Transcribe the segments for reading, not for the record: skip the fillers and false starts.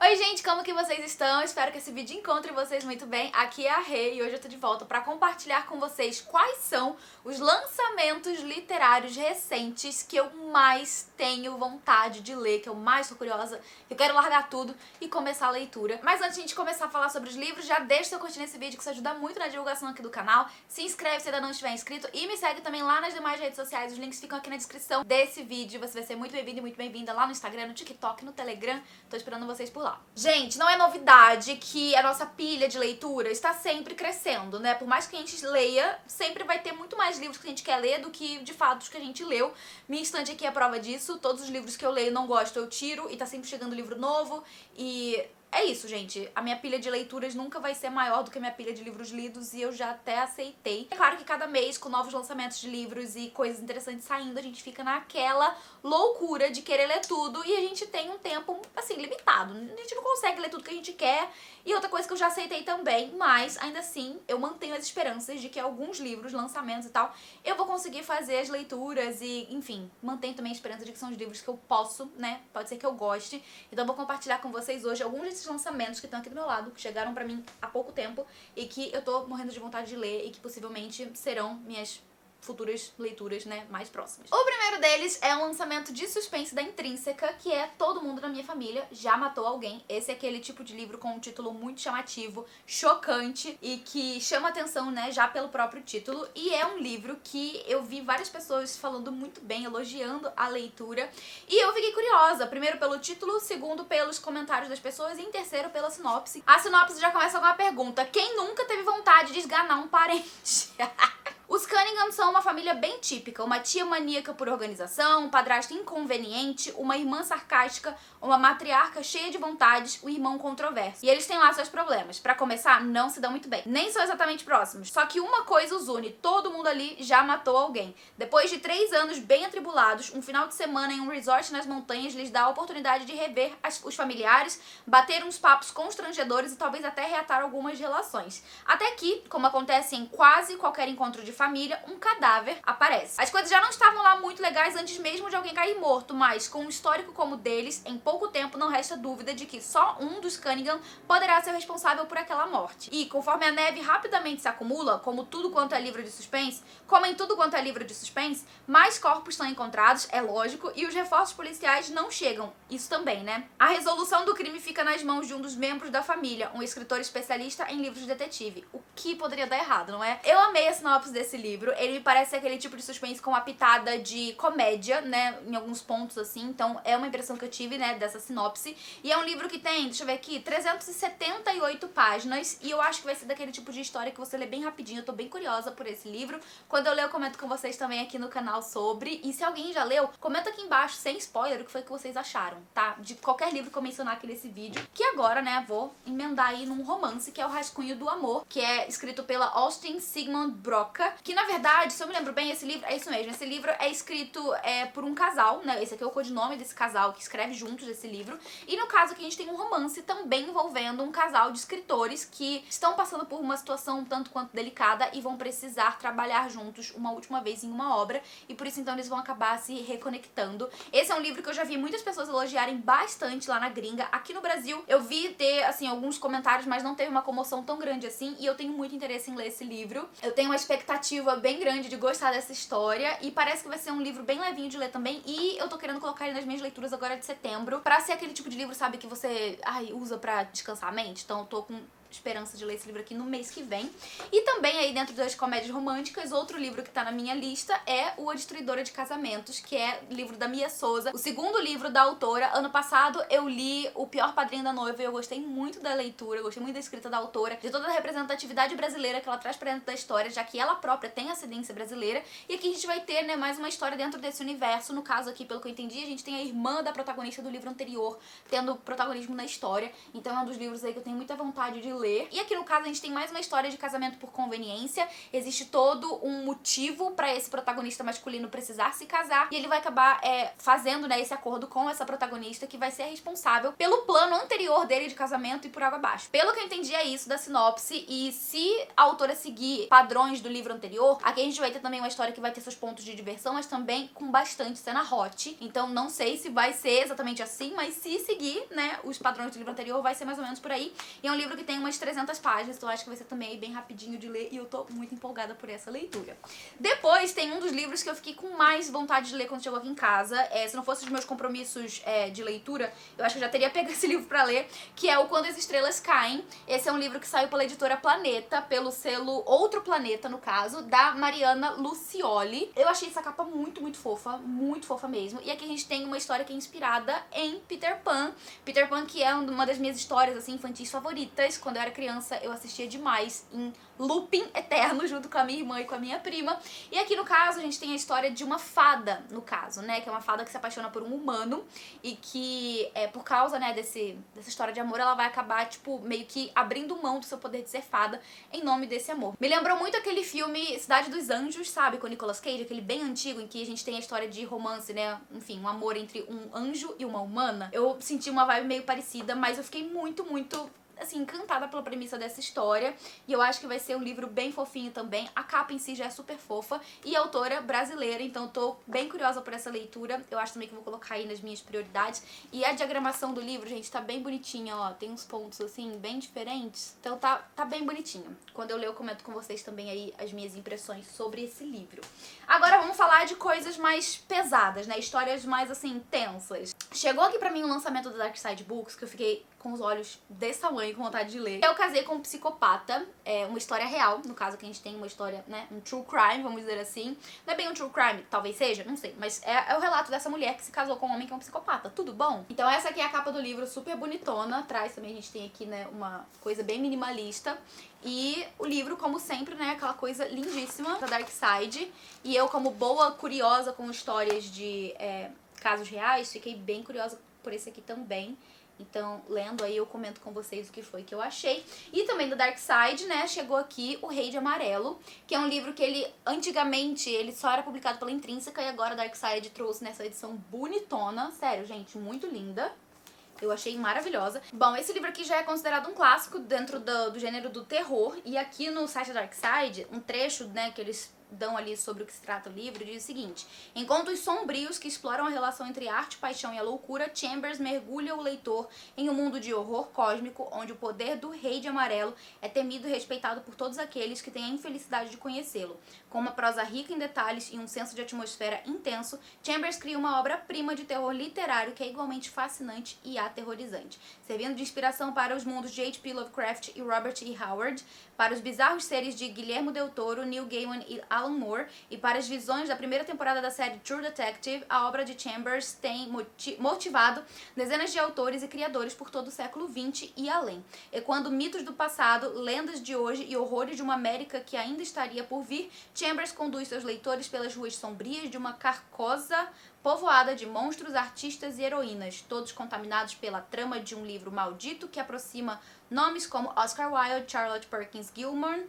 Oi gente, como que vocês estão? Espero que esse vídeo encontre vocês muito bem. Aqui é a Rê e hoje eu tô de volta pra compartilhar com vocês quais são os lançamentos literários recentes que eu mais tenho vontade de ler, que eu mais tô curiosa, que eu quero largar tudo e começar a leitura. Mas antes de a gente começar a falar sobre os livros, já deixa seu curtir nesse vídeo que isso ajuda muito na divulgação aqui do canal. Se inscreve se ainda não estiver inscrito e me segue também lá nas demais redes sociais. Os links ficam aqui na descrição desse vídeo. Você vai ser muito bem-vindo e muito bem-vinda lá no Instagram, no TikTok, no Telegram. Tô esperando vocês por lá. Gente, não é novidade que a nossa pilha de leitura está sempre crescendo, né? Por mais que a gente leia, sempre vai ter muito mais livros que a gente quer ler do que, de fato, os que a gente leu. Minha estante aqui é a prova disso. Todos os livros que eu leio não gosto, eu tiro. E tá sempre chegando livro novo. E é isso, gente. A minha pilha de leituras nunca vai ser maior do que a minha pilha de livros lidos e eu já até aceitei. É claro que cada mês, com novos lançamentos de livros e coisas interessantes saindo, a gente fica naquela loucura de querer ler tudo e a gente tem um tempo, assim, limitado. A gente não consegue ler tudo que a gente quer. E outra coisa que eu já aceitei também, mas ainda assim eu mantenho as esperanças de que alguns livros, lançamentos e tal, eu vou conseguir fazer as leituras e, enfim, mantenho também a esperança de que são os livros que eu posso, né? Pode ser que eu goste. Então eu vou compartilhar com vocês hoje alguns desses lançamentos que estão aqui do meu lado, que chegaram pra mim há pouco tempo e que eu tô morrendo de vontade de ler e que possivelmente serão minhas futuras leituras, né, mais próximas. O primeiro deles é um lançamento de suspense da Intrínseca, que é Todo Mundo na Minha Família Já Matou Alguém. Esse é aquele tipo de livro com um título muito chamativo, chocante e que chama atenção, né, já pelo próprio título. E é um livro que eu vi várias pessoas falando muito bem, elogiando a leitura. E eu fiquei curiosa, primeiro pelo título, segundo pelos comentários das pessoas e em terceiro pela sinopse. A sinopse já começa com uma pergunta: quem nunca teve vontade de esganar um parente? Os Cunningham são uma família bem típica, uma tia maníaca por organização, um padrasto inconveniente, uma irmã sarcástica, uma matriarca cheia de vontades, um irmão controverso. E eles têm lá seus problemas. Pra começar, não se dão muito bem. Nem são exatamente próximos. Só que uma coisa os une, todo mundo ali já matou alguém. Depois de 3 anos bem atribulados, um final de semana em um resort nas montanhas lhes dá a oportunidade de rever os familiares, bater uns papos constrangedores e talvez até reatar algumas relações. Até que, como acontece em quase qualquer encontro de família, um cadáver aparece. As coisas já não estavam lá muito legais antes mesmo de alguém cair morto, mas com um histórico como o deles, em pouco tempo não resta dúvida de que só um dos Cunningham poderá ser responsável por aquela morte. E conforme a neve rapidamente se acumula, como tudo quanto é livro de suspense, como em tudo quanto é livro de suspense, mais corpos são encontrados, é lógico, e os reforços policiais não chegam. Isso também, né? A resolução do crime fica nas mãos de um dos membros da família, um escritor especialista em livros de detetive. O que poderia dar errado, não é? Eu amei a sinopse desse livro. Ele me parece aquele tipo de suspense com uma pitada de comédia, né, em alguns pontos assim. Então é uma impressão que eu tive, né, dessa sinopse. E é um livro que tem, deixa eu ver aqui, 378 páginas. E eu acho que vai ser daquele tipo de história que você lê bem rapidinho. Eu tô bem curiosa por esse livro. Quando eu ler, eu comento com vocês também aqui no canal sobre. E se alguém já leu, comenta aqui embaixo, sem spoiler, o que foi que vocês acharam, tá? De qualquer livro que eu mencionar aqui nesse vídeo. Que agora, né, vou emendar aí num romance, que é o Rascunho do Amor, que é escrito pela Austin Sigmund Broca. Que na verdade, se eu me lembro bem, esse livro, é isso mesmo, esse livro é escrito por um casal, né, esse aqui é o codinome desse casal que escreve juntos esse livro, e no caso aqui a gente tem um romance também envolvendo um casal de escritores que estão passando por uma situação um tanto quanto delicada e vão precisar trabalhar juntos uma última vez em uma obra, e por isso então eles vão acabar se reconectando. Esse é um livro que eu já vi muitas pessoas elogiarem bastante lá na gringa. Aqui no Brasil eu vi ter, assim, alguns comentários, mas não teve uma comoção tão grande assim, e eu tenho muito interesse em ler esse livro. Eu tenho uma expectativa bem grande de gostar dessa história e parece que vai ser um livro bem levinho de ler também, e eu tô querendo colocar ele nas minhas leituras agora de setembro, pra ser aquele tipo de livro, sabe, que você usa pra descansar a mente. Então eu tô com esperança de ler esse livro aqui no mês que vem. E também aí dentro das comédias românticas, outro livro que tá na minha lista é O A Destruidora de Casamentos, que é livro da Mia Souza, o segundo livro da autora. Ano passado eu li O Pior Padrinho da Noiva e eu gostei muito da leitura, eu gostei muito da escrita da autora, de toda a representatividade brasileira que ela traz pra dentro da história, já que ela própria tem ascendência brasileira. E aqui a gente vai ter, né, mais uma história dentro desse universo. No caso aqui, pelo que eu entendi, a gente tem a irmã da protagonista do livro anterior tendo protagonismo na história. Então é um dos livros aí que eu tenho muita vontade de ler. E aqui no caso a gente tem mais uma história de casamento por conveniência. Existe todo um motivo pra esse protagonista masculino precisar se casar, e ele vai acabar fazendo, né, esse acordo com essa protagonista que vai ser responsável pelo plano anterior dele de casamento e por água abaixo. Pelo que eu entendi é isso da sinopse, e se a autora seguir padrões do livro anterior, aqui a gente vai ter também uma história que vai ter seus pontos de diversão, mas também com bastante cena hot. Então não sei se vai ser exatamente assim, mas se seguir, né, os padrões do livro anterior, vai ser mais ou menos por aí. E é um livro que tem umas 300 páginas, então acho que vai ser também bem rapidinho de ler, e eu tô muito empolgada por essa leitura. Depois tem um dos livros que eu fiquei com mais vontade de ler quando chegou aqui em casa. Se não fosse os meus compromissos de leitura, eu acho que eu já teria pego esse livro pra ler, que é o Quando as Estrelas Caem. Esse é um livro que saiu pela editora Planeta, pelo selo Outro Planeta, no caso, da Mariana Lucioli. Eu achei essa capa muito fofa mesmo. E aqui a gente tem uma história que é inspirada em Peter Pan. Peter Pan, que é uma das minhas histórias, assim, infantis favoritas. Quando eu era criança, eu assistia demais em looping eterno, junto com a minha irmã e com a minha prima. E aqui, no caso, a gente tem a história de uma fada, no caso, né? Que é uma fada que se apaixona por um humano e que, por causa, né, dessa história de amor, ela vai acabar, tipo, meio que abrindo mão do seu poder de ser fada em nome desse amor. Me lembrou muito aquele filme Cidade dos Anjos, sabe? Com o Nicolas Cage, aquele bem antigo, em que a gente tem a história de romance, né? Enfim, um amor entre um anjo e uma humana. Eu senti uma vibe meio parecida, mas eu fiquei muito, assim, encantada pela premissa dessa história, e eu acho que vai ser um livro bem fofinho também. A capa em si já é super fofa, e a autora brasileira, então eu tô bem curiosa por essa leitura. Eu acho também que vou colocar aí nas minhas prioridades. E a diagramação do livro, gente, tá bem bonitinha, ó, tem uns pontos, assim, bem diferentes, então tá bem bonitinho. Quando eu ler, eu comento com vocês também aí as minhas impressões sobre esse livro. Agora vamos falar de coisas mais pesadas, né, histórias mais, assim, tensas. Chegou aqui pra mim o lançamento do Dark Side Books, que eu fiquei com os olhos desse tamanho, com vontade de ler. Eu casei com um psicopata, uma história real, no caso que a gente tem uma história, né, um true crime, vamos dizer assim. Não é bem um true crime, talvez seja, não sei, mas é o relato dessa mulher que se casou com um homem que é um psicopata, tudo bom? Então essa aqui é a capa do livro, super bonitona, atrás também a gente tem aqui, né, uma coisa bem minimalista. E o livro, como sempre, né, aquela coisa lindíssima da Dark Side. E eu, como boa curiosa com histórias de casos reais, fiquei bem curiosa por esse aqui também. Então, lendo aí, eu comento com vocês o que foi que eu achei. E também do Dark Side, né, chegou aqui O Rei de Amarelo, que é um livro que ele, antigamente, ele só era publicado pela Intrínseca, e agora a Dark Side trouxe nessa edição bonitona. Sério, gente, muito linda. Eu achei maravilhosa. Bom, esse livro aqui já é considerado um clássico dentro do gênero do terror. E aqui no site da Dark Side, um trecho, né, que eles dão ali sobre o que se trata o livro, diz o seguinte: em contos sombrios que exploram a relação entre arte, paixão e a loucura, Chambers mergulha o leitor em um mundo de horror cósmico, onde o poder do Rei de Amarelo é temido e respeitado por todos aqueles que têm a infelicidade de conhecê-lo. Com uma prosa rica em detalhes e um senso de atmosfera intenso, Chambers cria uma obra-prima de terror literário que é igualmente fascinante e aterrorizante, servindo de inspiração para os mundos de H.P. Lovecraft e Robert E. Howard, para os bizarros seres de Guillermo del Toro, Neil Gaiman e Alan Moore, e para as visões da primeira temporada da série True Detective. A obra de Chambers tem motivado dezenas de autores e criadores por todo o século XX e além, ecoando mitos do passado, lendas de hoje e horrores de uma América que ainda estaria por vir. Chambers conduz seus leitores pelas ruas sombrias de uma carcosa povoada de monstros, artistas e heroínas, todos contaminados pela trama de um livro maldito que aproxima nomes como Oscar Wilde, Charlotte Perkins Gilman,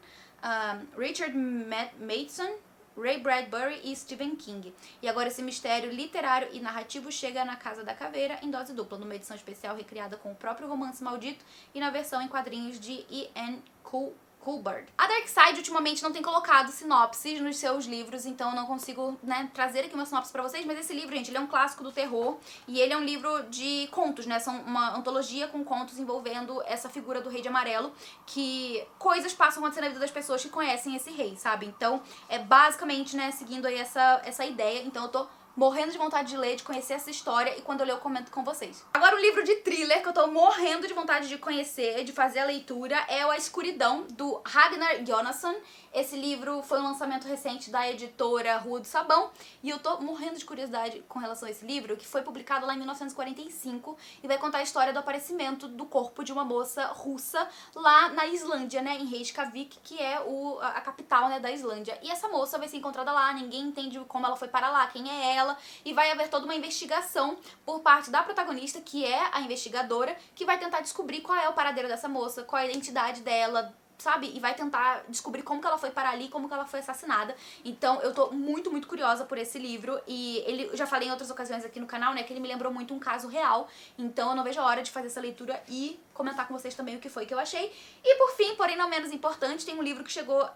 Richard Matheson, Ray Bradbury e Stephen King. E agora esse mistério literário e narrativo chega na Casa da Caveira em dose dupla, numa edição especial recriada com o próprio romance maldito e na versão em quadrinhos de Ian Coolbard. A Dark Side ultimamente não tem colocado sinopses nos seus livros, então eu não consigo, né, trazer aqui uma sinopse pra vocês, mas esse livro, gente, ele é um clássico do terror e ele é um livro de contos, né, são uma antologia com contos envolvendo essa figura do Rei de Amarelo, que coisas passam a acontecer na vida das pessoas que conhecem esse rei, sabe? Então é basicamente, né, seguindo aí essa ideia, então eu tô morrendo de vontade de ler, de conhecer essa história, e quando eu ler eu comento com vocês. Agora o livro de thriller que eu tô morrendo de vontade de conhecer, de fazer a leitura, é o A Escuridão, do Ragnar Jonasson. Esse livro foi um lançamento recente da editora Rua do Sabão, e eu tô morrendo de curiosidade com relação a esse livro, que foi publicado lá em 1945, e vai contar a história do aparecimento do corpo de uma moça russa lá na Islândia, né, em Reykjavik, que é a capital, né, da Islândia. E essa moça vai ser encontrada lá, ninguém entende como ela foi para lá, quem é ela, dela, e vai haver toda uma investigação por parte da protagonista, que é a investigadora, que vai tentar descobrir qual é o paradeiro dessa moça, qual é a identidade dela, sabe? E vai tentar descobrir como que ela foi parar ali, como que ela foi assassinada. Então eu tô muito, muito curiosa por esse livro. E eu já falei em outras ocasiões aqui no canal, né, que ele me lembrou muito um caso real. Então eu não vejo a hora de fazer essa leitura e comentar com vocês também o que foi que eu achei. E por fim, porém não menos importante, tem um livro que chegou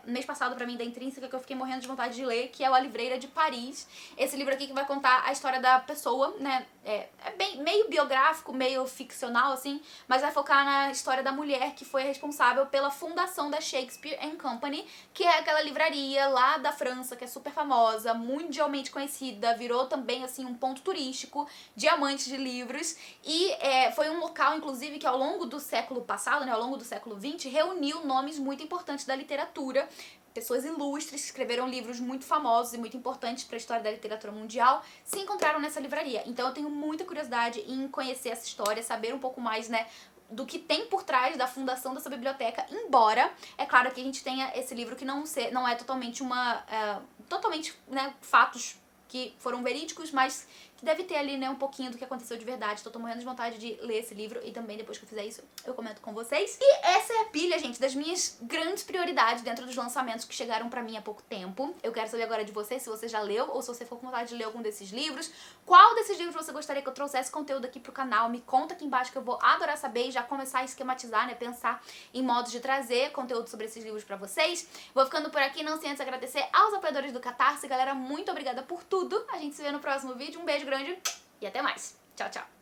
mês passado pra mim, da Intrínseca, que eu fiquei morrendo de vontade de ler, que é o A Livreira de Paris. Esse livro aqui que vai contar a história da pessoa, né, é bem meio biográfico, meio ficcional, assim, mas vai focar na história da mulher que foi responsável pela fundação da Shakespeare and Company, que é aquela livraria lá da França, que é super famosa, mundialmente conhecida, virou também, assim, um ponto turístico de amantes de livros, e foi um local, inclusive, que ao longo do século passado, né, ao longo do século XX, reuniu nomes muito importantes da literatura, pessoas ilustres que escreveram livros muito famosos e muito importantes para a história da literatura mundial, se encontraram nessa livraria. Então eu tenho muita curiosidade em conhecer essa história, saber um pouco mais, né, do que tem por trás da fundação dessa biblioteca, embora, é claro que a gente tenha esse livro que não é totalmente né, fatos que foram verídicos, mas que deve ter ali, né, um pouquinho do que aconteceu de verdade. Então, tô morrendo de vontade de ler esse livro e também, depois que eu fizer isso, eu comento com vocês. E essa é a pilha, gente, das minhas grandes prioridades dentro dos lançamentos que chegaram pra mim há pouco tempo. Eu quero saber agora de você, se você já leu ou se você for com vontade de ler algum desses livros. Qual desses livros você gostaria que eu trouxesse conteúdo aqui pro canal? Me conta aqui embaixo que eu vou adorar saber e já começar a esquematizar, né, pensar em modos de trazer conteúdo sobre esses livros pra vocês. Vou ficando por aqui, não sem antes agradecer aos apoiadores do Catarse. Galera, muito obrigada por tudo. A gente se vê no próximo vídeo. Um beijo grande e até mais. Tchau, tchau.